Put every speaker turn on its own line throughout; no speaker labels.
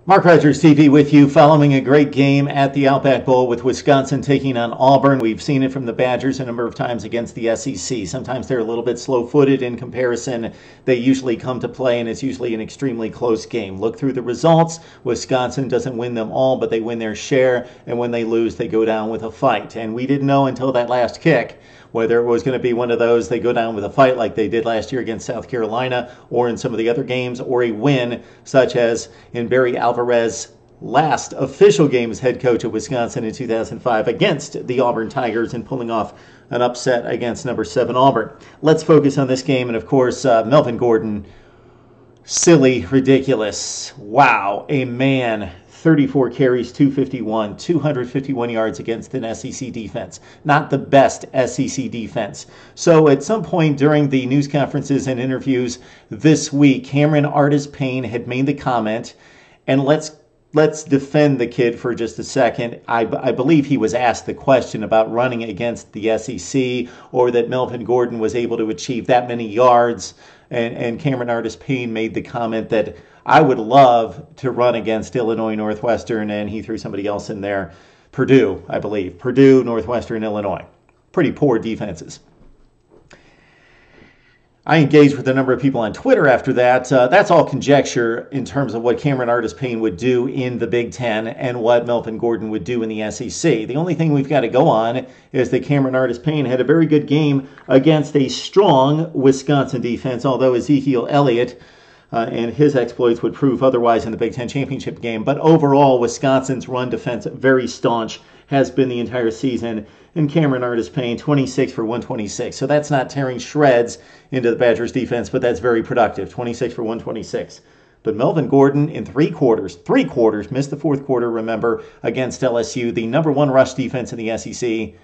Mark Rogers TV with you, following a great game at the Outback Bowl with Wisconsin taking on Auburn. We've seen it from the Badgers a number of times against the SEC. Sometimes they're a little bit slow-footed in comparison. They usually come to play, and it's usually an extremely close game. Look through the results. Wisconsin doesn't win them all, but they win their share, and when they lose, they go down with a fight. And we didn't know until that last kick whether it was going to be one of those they go down with a fight like they did last year against South Carolina or in some of the other games, or a win such as in Barry Alvarez's last official game as head coach of Wisconsin in 2005 against the Auburn Tigers and pulling off an upset against number 7 Auburn. Let's focus on this game, and of course, Melvin Gordon, silly, ridiculous. Wow, a man. 34 carries, 251, 251 yards against an SEC defense. Not the best SEC defense. So at some point during the news conferences and interviews this week, Cameron Artis-Payne had made the comment, and let's defend the kid for just a second. I believe he was asked the question about running against the SEC, or that Melvin Gordon was able to achieve that many yards. And Cameron Artis-Payne made the comment that I would love to run against Illinois Northwestern, and he threw somebody else in there. Purdue, I believe. Purdue, Northwestern, Illinois. Pretty poor defenses. I engaged with a number of people on Twitter after that. That's all conjecture in terms of what Cameron Artis-Payne would do in the Big Ten and what Melvin Gordon would do in the SEC. The only thing we've got to go on is that Cameron Artis-Payne had a very good game against a strong Wisconsin defense, although Ezekiel Elliott and his exploits would prove otherwise in the Big Ten championship game. But overall, Wisconsin's run defense, very staunch, has been the entire season. And Cameron Artis-Payne, 26 for 126. So that's not tearing shreds into the Badgers defense, but that's very productive, 26 for 126. But Melvin Gordon in three quarters, missed the fourth quarter, remember, against LSU, the number 1 rush defense in the SEC.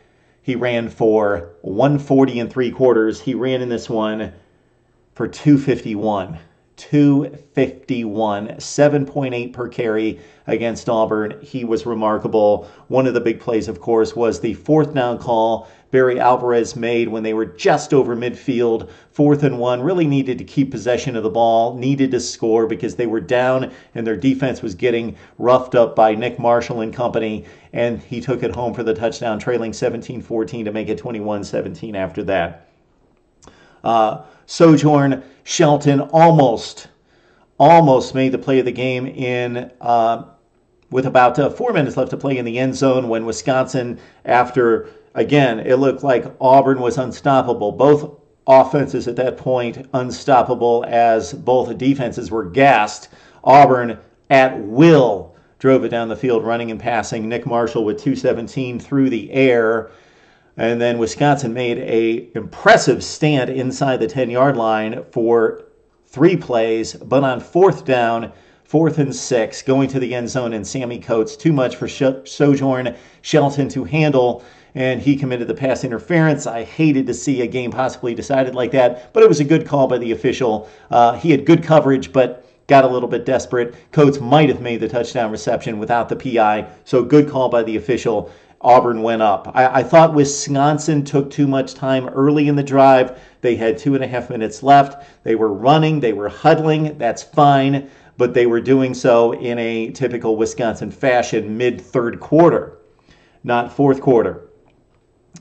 He ran for 140 in 3 quarters. He ran in this one for 251. 251, 7.8 per carry against Auburn. He was remarkable. One of the big plays, of course, was the 4th down call Barry Alvarez made when they were just over midfield, 4th and 1, really needed to keep possession of the ball, needed to score because they were down and their defense was getting roughed up by Nick Marshall and company, and he took it home for the touchdown, trailing 17-14 to make it 21-17 after that. Sojourn Shelton almost made the play of the game in with about 4 minutes left to play in the end zone when Wisconsin, after, again, it looked like Auburn was unstoppable. Both offenses at that point unstoppable as both defenses were gassed. Auburn at will drove it down the field running and passing. Nick Marshall with 217 through the air. And then Wisconsin made an impressive stand inside the 10-yard line for 3 plays, but on 4th down, 4th and 6, going to the end zone, and Sammy Coates, too much for Sojourn Shelton to handle, and he committed the pass interference. I hated to see a game possibly decided like that, but it was a good call by the official. He had good coverage, but got a little bit desperate. Coates might have made the touchdown reception without the PI, so good call by the official. Auburn went up. I thought Wisconsin took too much time early in the drive. They had 2.5 minutes left. They were running. They were huddling. That's fine. But they were doing so in a typical Wisconsin fashion mid-3rd quarter, not 4th quarter.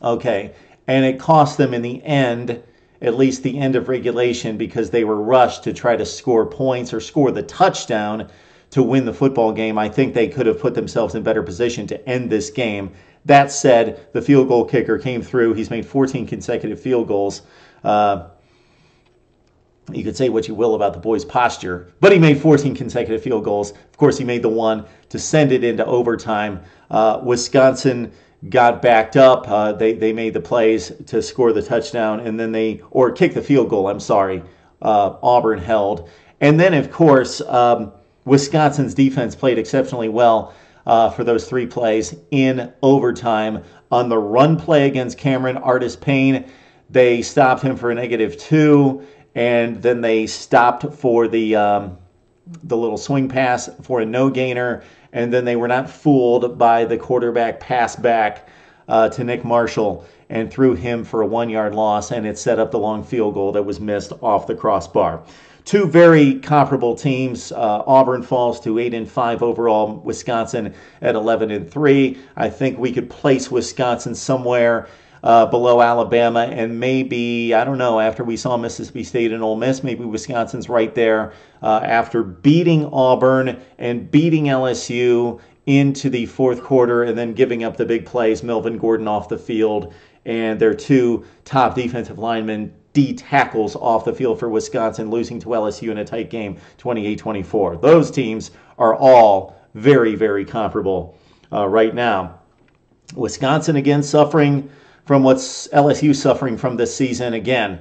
Okay. And it cost them in the end, at least the end of regulation, because they were rushed to try to score points or score the touchdown to win the football game. I think they could have put themselves in better position to end this game. That said, the field goal kicker came through. He's made 14 consecutive field goals. You could say what you will about the boy's posture, but he made 14 consecutive field goals. Of course, he made the one to send it into overtime. Wisconsin got backed up. They made the plays to score the touchdown, and then or kick the field goal, I'm sorry. Auburn held. And then, of course, Wisconsin's defense played exceptionally well for those 3 plays in overtime. On the run play against Cameron Artis-Payne, they stopped him for a -2, and then they stopped for the little swing pass for a no-gainer, and then they were not fooled by the quarterback pass back to Nick Marshall and threw him for a 1-yard loss, and it set up the long field goal that was missed off the crossbar. Two very comparable teams. Auburn falls to 8-5 overall. Wisconsin at 11-3. I think we could place Wisconsin somewhere below Alabama, and maybe, I don't know, after we saw Mississippi State and Ole Miss, maybe Wisconsin's right there after beating Auburn and beating LSU into the fourth quarter and then giving up the big plays, Melvin Gordon off the field, and their two top defensive linemen, D tackles off the field for Wisconsin, losing to LSU in a tight game, 28-24. Those teams are all very, very comparable right now. Wisconsin, again, suffering from what's LSU suffering from this season. Again,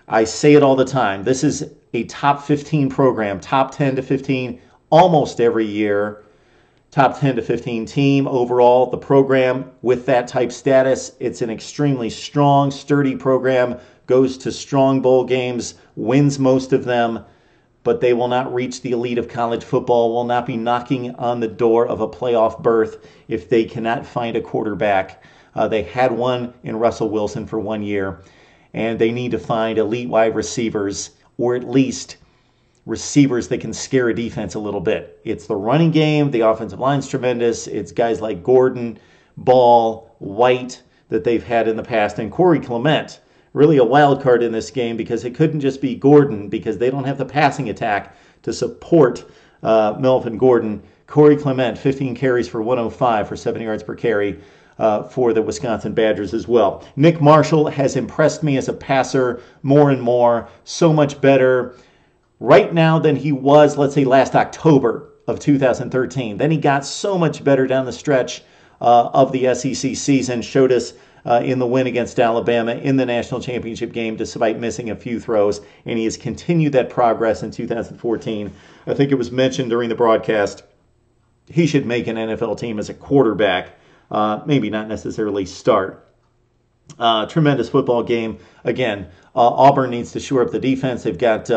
I say it all the time. This is a top 15 program, top 10 to 15 almost every year. Top 10 to 15 team overall. The program with that type status, it's an extremely strong, sturdy program, goes to strong bowl games, wins most of them, but they will not reach the elite of college football, will not be knocking on the door of a playoff berth if they cannot find a quarterback. They had one in Russell Wilson for 1 year, and they need to find elite wide receivers, or at least receivers that can scare a defense a little bit. It's the running game. The offensive line's tremendous. It's guys like Gordon, Ball, White that they've had in the past, and Cory Clement, really a wild card in this game because it couldn't just be Gordon because they don't have the passing attack to support Melvin Gordon. Cory Clement, 15 carries for 105 for 7 yards per carry for the Wisconsin Badgers as well. Nick Marshall has impressed me as a passer more and more, so much better right now than he was, let's say, last October of 2013. Then he got so much better down the stretch of the SEC season, showed us in the win against Alabama in the national championship game despite missing a few throws, and he has continued that progress in 2014. I think it was mentioned during the broadcast he should make an NFL team as a quarterback, maybe not necessarily start. Tremendous football game. Again, Auburn needs to shore up the defense. They've got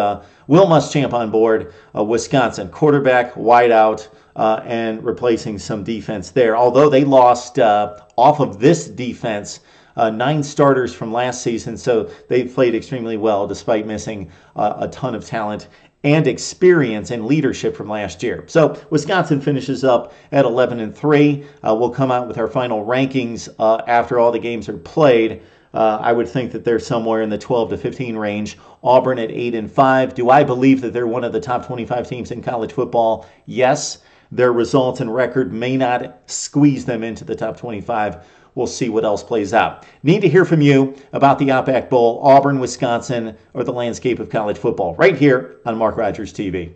Will Muschamp on board. Wisconsin, quarterback, wideout, and replacing some defense there. Although they lost off of this defense 9 starters from last season, so they played extremely well despite missing a ton of talent and experience and leadership from last year. So Wisconsin finishes up at 11-3. We'll come out with our final rankings after all the games are played. I would think that they're somewhere in the 12 to 15 range. Auburn at 8-5. Do I believe that they're one of the top 25 teams in college football? Yes. Their results and record may not squeeze them into the top 25. We'll see what else plays out. Need to hear from you about the Outback Bowl, Auburn, Wisconsin, or the landscape of college football right here on Mark Rogers TV.